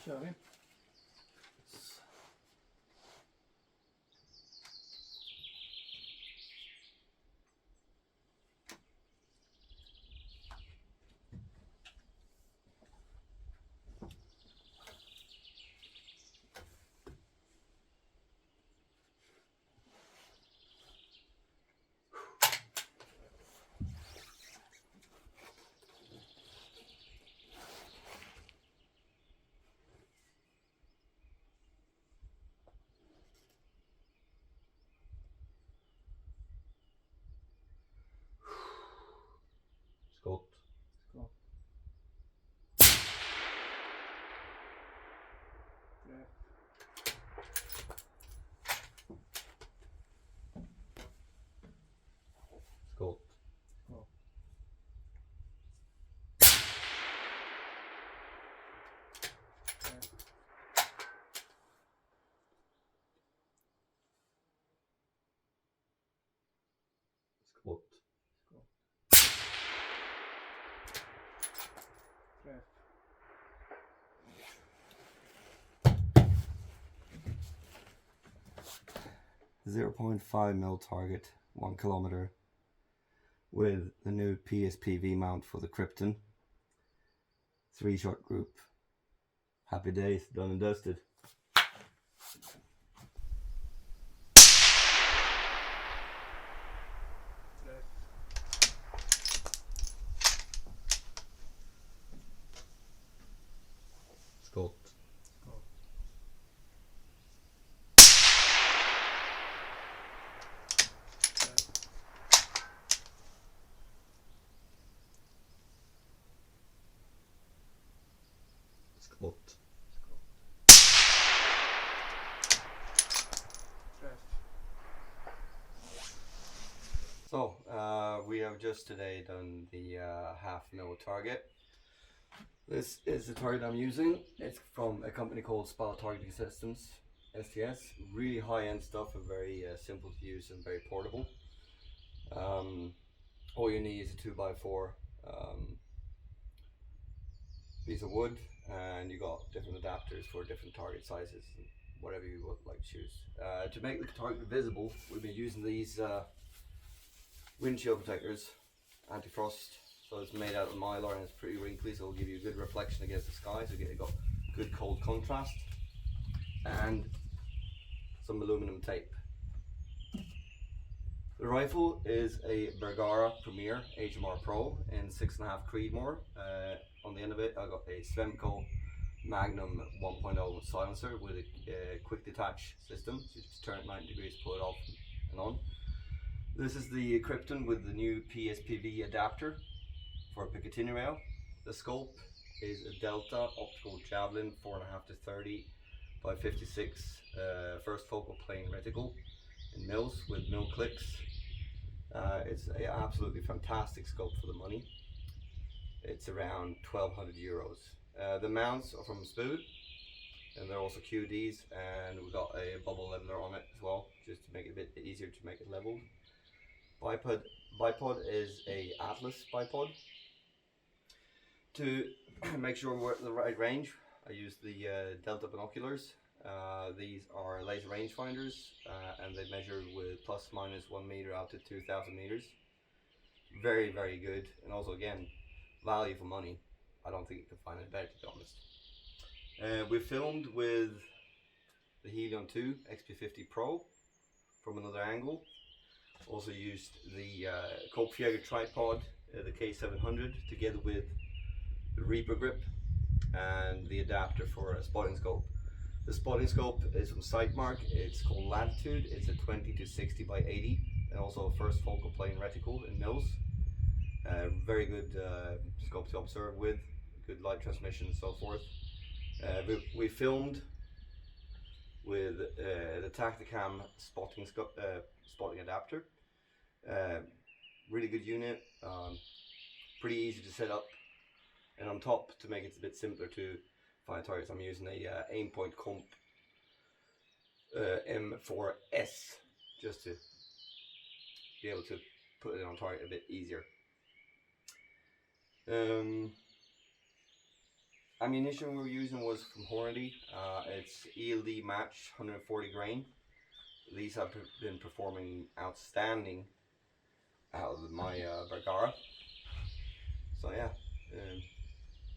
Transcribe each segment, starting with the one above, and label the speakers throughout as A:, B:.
A: kör vi.
B: Skott.
A: Skott. Träff.
B: Skott.
A: Skott. Träff.
B: Skott.
A: Skott. Träff.
B: 0.5 mil target, 1 kilometer, with the new PSP-V mount for the Krypton. 3-shot group. Happy days, done and dusted.
A: Träff.
B: Skott.
A: Skott. Träff.
B: Skott.
A: Skott. Träff.
B: So, we have just today done the half mil target. This is the target I'm using. It's from a company called Spalla Targeting Systems, STS. Really high-end stuff and very simple to use and very portable. All you need is a 2x4 piece of wood, and you got different adapters for different target sizes, and whatever you would like to choose. To make the target visible, we've been using these windshield protectors, anti-frost. So it's made out of mylar and it's pretty wrinkly, so it'll give you a good reflection against the sky, so you got good cold contrast, and some aluminum tape. The rifle is a Bergara Premier HMR Pro in 6.5 creedmore. On the end of it I got a Svemko Magnum 1.0 silencer with a quick detach system, so you just turn it 90 degrees, pull it off and on. This is the Krypton with the new PSP-V adapter for a Picatinny rail. The scope is a Delta Optical Javelin 4.5 to 30 by 56 first focal plane reticle in mils with no clicks. It's an absolutely fantastic scope for the money. It's around 1,200 euros. The mounts are from Spuhr, and they're also QDs, and we've got a bubble leveler on it as well, just to make it a bit easier to make it leveled. Bipod is a Atlas bipod. To make sure we're at the right range, I use the Delta binoculars. These are laser rangefinders, and they measure with plus minus 1 meter out to 2,000 meters. Very, very good, and also again, value for money. I don't think you can find it better, to be honest. We filmed with the Helion 2 XP50 Pro from another angle. Also used the Kopfjäger tripod, the K700, together with the Reaper grip and the adapter for a spotting scope. The spotting scope is from Sightmark. It's called Latitude. It's a 20 to 60 by 80, and also a first focal plane reticle in mils. Very good scope to observe with, good light transmission and so forth. We filmed with the Tactacam spotting adapter. Really good unit, pretty easy to set up. And on top, to make it a bit simpler to find targets, I'm using a Aimpoint Comp M4S, just to be able to put it on target a bit easier. ammunition we were using was from Hornady. It's eld-match 140 grain. These have been performing outstanding out of my Bergara. So yeah,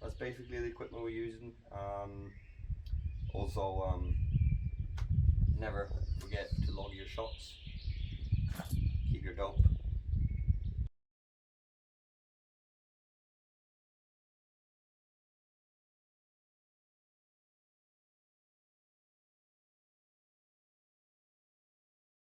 B: that's basically the equipment we're using. Also, never forget to log your shots.